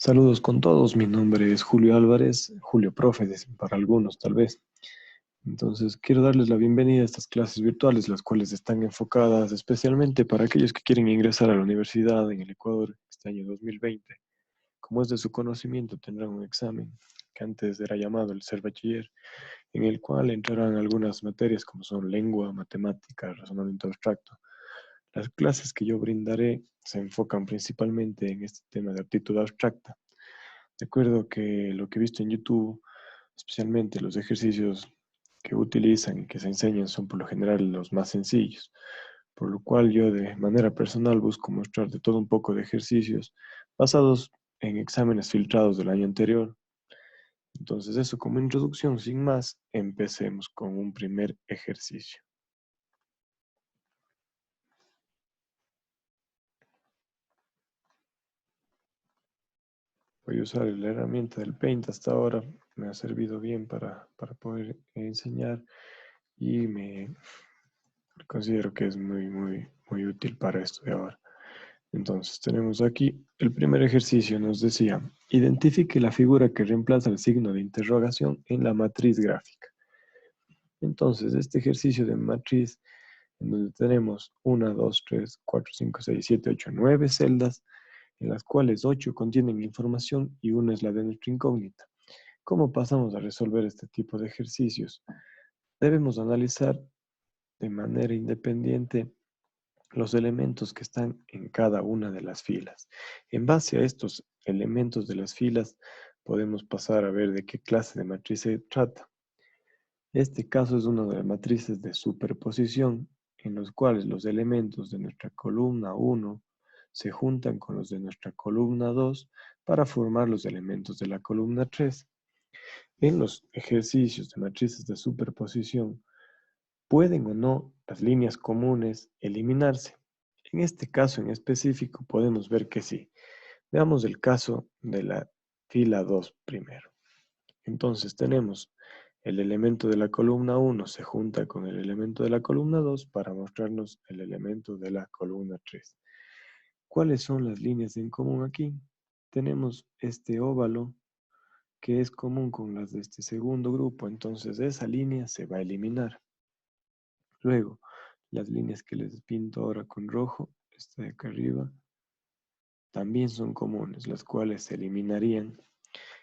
Saludos con todos, mi nombre es Julio Álvarez, Julio Profe, para algunos tal vez. Entonces, quiero darles la bienvenida a estas clases virtuales, las cuales están enfocadas especialmente para aquellos que quieren ingresar a la universidad en el Ecuador este año 2020. Como es de su conocimiento, tendrán un examen que antes era llamado el Ser Bachiller, en el cual entrarán algunas materias como son lengua, matemáticas, razonamiento abstracto. Las clases que yo brindaré se enfocan principalmente en este tema de aptitud abstracta. Recuerdo que lo que he visto en YouTube, especialmente los ejercicios que utilizan y que se enseñan son por lo general los más sencillos, por lo cual yo de manera personal busco mostrar de todo un poco de ejercicios basados en exámenes filtrados del año anterior. Entonces eso como introducción, sin más, empecemos con un primer ejercicio. Voy a usar la herramienta del Paint hasta ahora, me ha servido bien para poder enseñar y me considero que es muy útil para esto de ahora. Entonces tenemos aquí el primer ejercicio, nos decía, identifique la figura que reemplaza el signo de interrogación en la matriz gráfica. Entonces este ejercicio de matriz, en donde tenemos 1, 2, 3, 4, 5, 6, 7, 8, 9 celdas, en las cuales 8 contienen información y 1 es la de nuestra incógnita. ¿Cómo pasamos a resolver este tipo de ejercicios? Debemos analizar de manera independiente los elementos que están en cada una de las filas. En base a estos elementos de las filas, podemos pasar a ver de qué clase de matriz se trata. Este caso es una de las matrices de superposición, en los cuales los elementos de nuestra columna 1 se juntan con los de nuestra columna 2 para formar los elementos de la columna 3. En los ejercicios de matrices de superposición, pueden o no las líneas comunes eliminarse. En este caso en específico podemos ver que sí. Veamos el caso de la fila 2 primero. Entonces tenemos el elemento de la columna 1 se junta con el elemento de la columna 2 para mostrarnos el elemento de la columna 3. ¿Cuáles son las líneas en común aquí? Tenemos este óvalo que es común con las de este segundo grupo, entonces esa línea se va a eliminar. Luego, las líneas que les pinto ahora con rojo, esta de acá arriba, también son comunes, las cuales se eliminarían,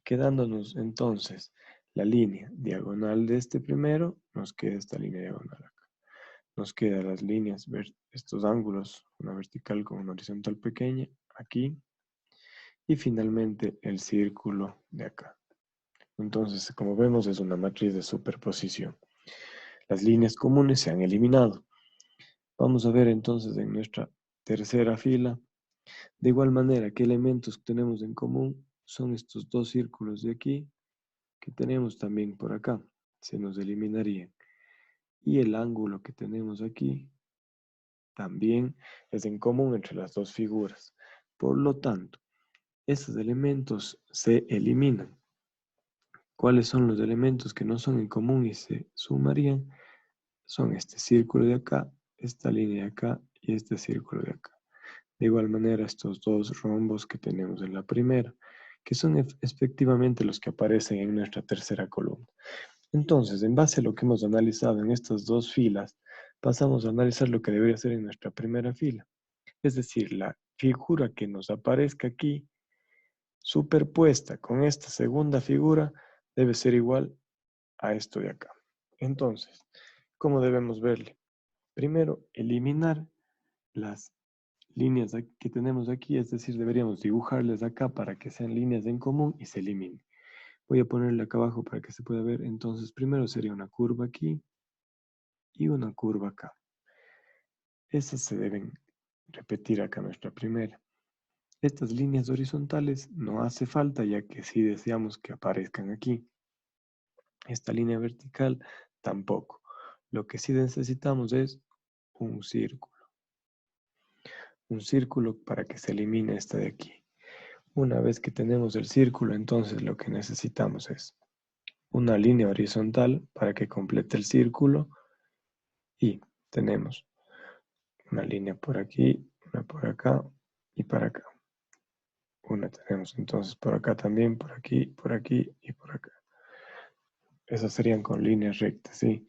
quedándonos entonces la línea diagonal de este primero, nos queda esta línea diagonal acá. Nos quedan las líneas, estos ángulos, una vertical con una horizontal pequeña, aquí, y finalmente el círculo de acá. Entonces, como vemos, es una matriz de superposición. Las líneas comunes se han eliminado. Vamos a ver entonces en nuestra tercera fila, de igual manera, ¿qué elementos tenemos en común? Son estos dos círculos de aquí, que tenemos también por acá, se nos eliminarían. Y el ángulo que tenemos aquí, también es en común entre las dos figuras. Por lo tanto, esos elementos se eliminan. ¿Cuáles son los elementos que no son en común y se sumarían? Son este círculo de acá, esta línea de acá y este círculo de acá. De igual manera, estos dos rombos que tenemos en la primera, que son efectivamente los que aparecen en nuestra tercera columna. Entonces, en base a lo que hemos analizado en estas dos filas, pasamos a analizar lo que debería ser en nuestra primera fila. Es decir, la figura que nos aparezca aquí, superpuesta con esta segunda figura, debe ser igual a esto de acá. Entonces, ¿cómo debemos verle? Primero, eliminar las líneas que tenemos aquí, es decir, deberíamos dibujarles acá para que sean líneas en común y se eliminen. Voy a ponerle acá abajo para que se pueda ver. Entonces, primero sería una curva aquí y una curva acá. Esas se deben repetir acá nuestra primera. Estas líneas horizontales no hace falta ya que sí deseamos que aparezcan aquí. Esta línea vertical tampoco. Lo que sí necesitamos es un círculo. Un círculo para que se elimine esta de aquí. Una vez que tenemos el círculo, entonces lo que necesitamos es una línea horizontal para que complete el círculo y tenemos una línea por aquí, una por acá y para acá. una tenemos. Entonces por acá también, por aquí y por acá. Esas serían con líneas rectas, ¿sí?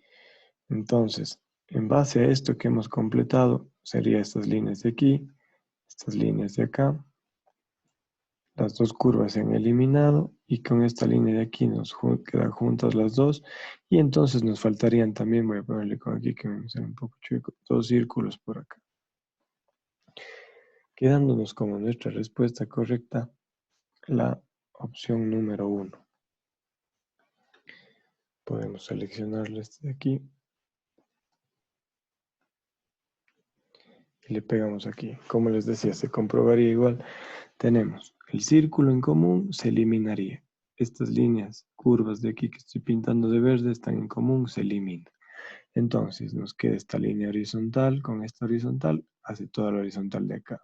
Entonces, en base a esto que hemos completado, serían estas líneas de aquí, estas líneas de acá. Las dos curvas se han eliminado y con esta línea de aquí nos quedan juntas las dos. Y entonces nos faltarían también, voy a ponerle con aquí que me sale un poco chueco, dos círculos por acá. Quedándonos como nuestra respuesta correcta la opción número 1. Podemos seleccionarle este de aquí. Y le pegamos aquí. Como les decía, se comprobaría igual. Tenemos el círculo en común, se eliminaría. Estas líneas, curvas de aquí que estoy pintando de verde están en común, se eliminan. Entonces nos queda esta línea horizontal con esta horizontal, hace toda la horizontal de acá.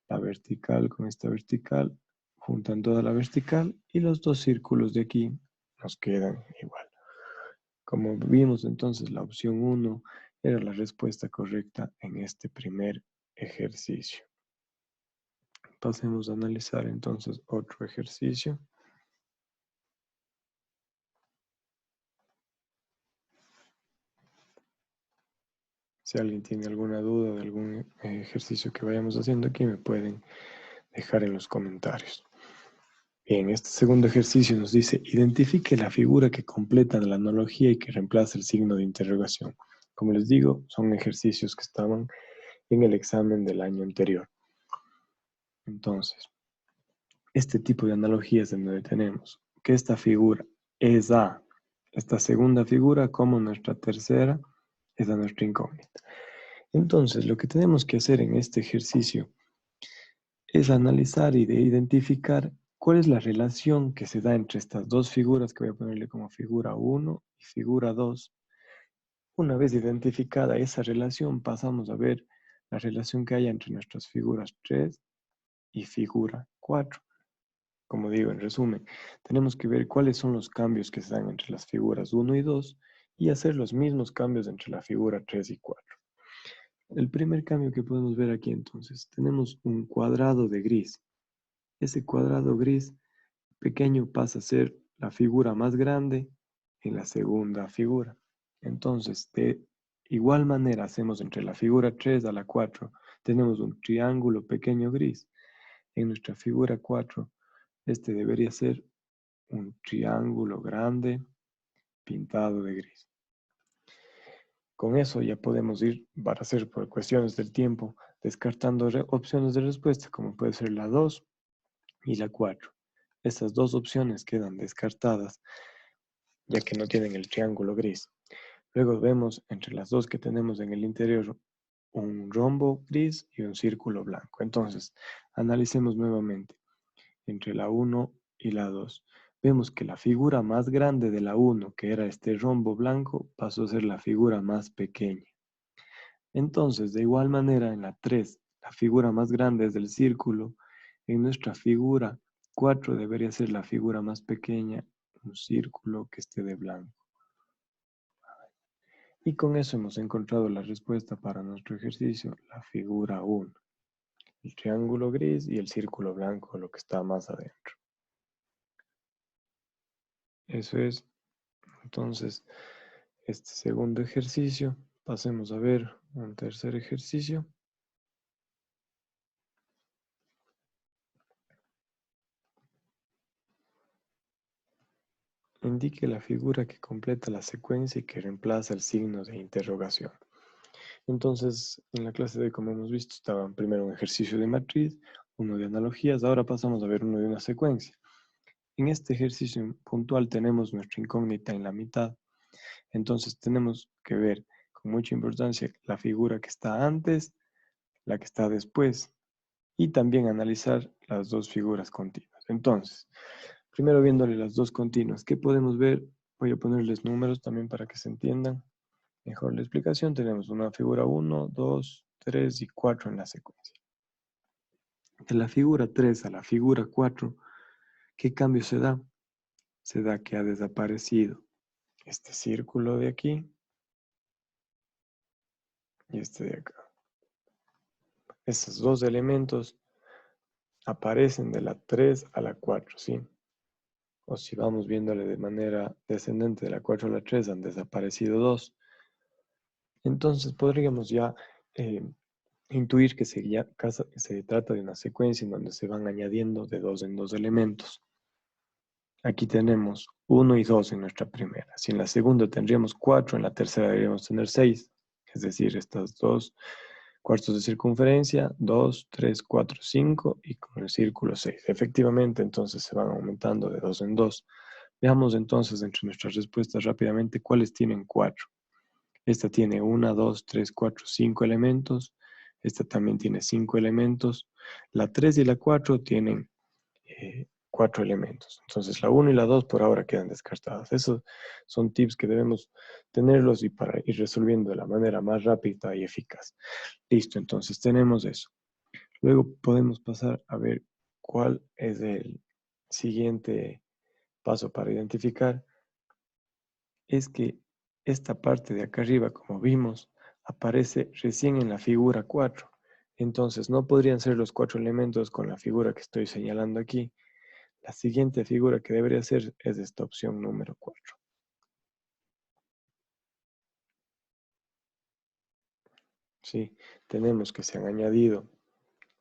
La vertical con esta vertical, juntan toda la vertical y los dos círculos de aquí nos quedan igual. Como vimos entonces, la opción 1 era la respuesta correcta en este primer ejercicio. Pasemos a analizar entonces otro ejercicio. Si alguien tiene alguna duda de algún ejercicio que vayamos haciendo aquí, me pueden dejar en los comentarios. Bien, este segundo ejercicio nos dice, identifique la figura que completa la analogía y que reemplaza el signo de interrogación. Como les digo, son ejercicios que estaban en el examen del año anterior. Entonces, este tipo de analogías en donde tenemos que esta figura es A, esta segunda figura como nuestra tercera es a nuestra incógnita. Entonces, lo que tenemos que hacer en este ejercicio es analizar y identificar cuál es la relación que se da entre estas dos figuras que voy a ponerle como figura 1 y figura 2. Una vez identificada esa relación, pasamos a ver la relación que hay entre nuestras figuras 3 y figura 4. Como digo, en resumen, tenemos que ver cuáles son los cambios que se dan entre las figuras 1 y 2 y hacer los mismos cambios entre la figura 3 y 4. El primer cambio que podemos ver aquí entonces, tenemos un cuadrado de gris. Ese cuadrado gris pequeño pasa a ser la figura más grande en la segunda figura. Entonces, de igual manera hacemos entre la figura 3 a la 4, tenemos un triángulo pequeño gris. En nuestra figura 4, este debería ser un triángulo grande pintado de gris. Con eso ya podemos ir, para hacer por cuestiones del tiempo, descartando opciones de respuesta, como puede ser la 2 y la 4. Estas dos opciones quedan descartadas, ya que no tienen el triángulo gris. Luego vemos entre las dos que tenemos en el interior un rombo gris y un círculo blanco. Entonces, analicemos nuevamente entre la 1 y la 2. Vemos que la figura más grande de la 1, que era este rombo blanco, pasó a ser la figura más pequeña. Entonces, de igual manera, en la 3, la figura más grande es del círculo. En nuestra figura 4 debería ser la figura más pequeña, un círculo que esté de blanco. Y con eso hemos encontrado la respuesta para nuestro ejercicio, la figura 1. El triángulo gris y el círculo blanco, lo que está más adentro. Eso es. Entonces, este segundo ejercicio, pasemos a ver un tercer ejercicio. Indique la figura que completa la secuencia y que reemplaza el signo de interrogación. Entonces, en la clase de hoy, como hemos visto, estaban primero un ejercicio de matriz, uno de analogías, ahora pasamos a ver uno de una secuencia. En este ejercicio puntual tenemos nuestra incógnita en la mitad, entonces tenemos que ver con mucha importancia la figura que está antes, la que está después, y también analizar las dos figuras continuas. Entonces, primero viéndole las dos continuas, ¿qué podemos ver? Voy a ponerles números también para que se entiendan mejor la explicación. Tenemos una figura 1, 2, 3 y 4 en la secuencia. De la figura 3 a la figura 4, ¿qué cambio se da? Se da que ha desaparecido este círculo de aquí y este de acá. Estos dos elementos aparecen de la 3 a la 4, ¿sí? O si vamos viéndole de manera descendente de la 4 a la 3, han desaparecido 2. Entonces podríamos ya intuir que se trata de una secuencia en donde se van añadiendo de 2 en 2 elementos. Aquí tenemos 1 y 2 en nuestra primera. Si en la segunda tendríamos 4, en la tercera deberíamos tener 6. Es decir, estas 2 cuartos de circunferencia, 2, 3, 4, 5 y con el círculo 6. Efectivamente, entonces se van aumentando de 2 en 2. Veamos entonces entre nuestras respuestas rápidamente cuáles tienen 4. Esta tiene 1, 2, 3, 4, 5 elementos. Esta también tiene 5 elementos. La 3 y la 4 tienen 4 elementos. Entonces la 1 y la 2 por ahora quedan descartadas. Esos son tips que debemos tenerlos y para ir resolviendo de la manera más rápida y eficaz. Listo, entonces tenemos eso. Luego podemos pasar a ver cuál es el siguiente paso para identificar. Es que esta parte de acá arriba, como vimos, aparece recién en la figura 4. Entonces no podrían ser los 4 elementos con la figura que estoy señalando aquí. La siguiente figura que debería ser es esta opción número 4. Sí, tenemos que se han añadido,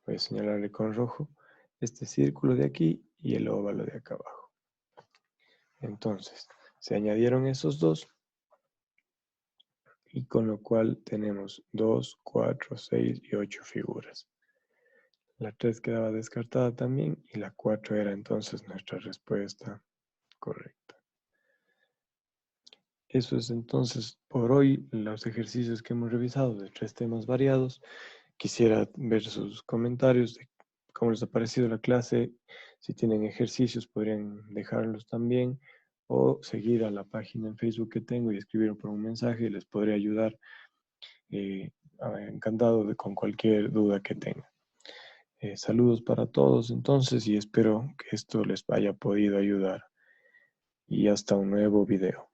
voy a señalarle con rojo, este círculo de aquí y el óvalo de acá abajo. Entonces, se añadieron esos dos y con lo cual tenemos 2, 4, 6 y 8 figuras. La 3 quedaba descartada también y la 4 era entonces nuestra respuesta correcta. Eso es entonces por hoy los ejercicios que hemos revisado de 3 temas variados. Quisiera ver sus comentarios de cómo les ha parecido la clase. Si tienen ejercicios podrían dejarlos también o seguir a la página en Facebook que tengo y escribir por un mensaje. Les podría ayudar. Encantado con cualquier duda que tengan. Saludos para todos entonces y espero que esto les haya podido ayudar. Y hasta un nuevo video.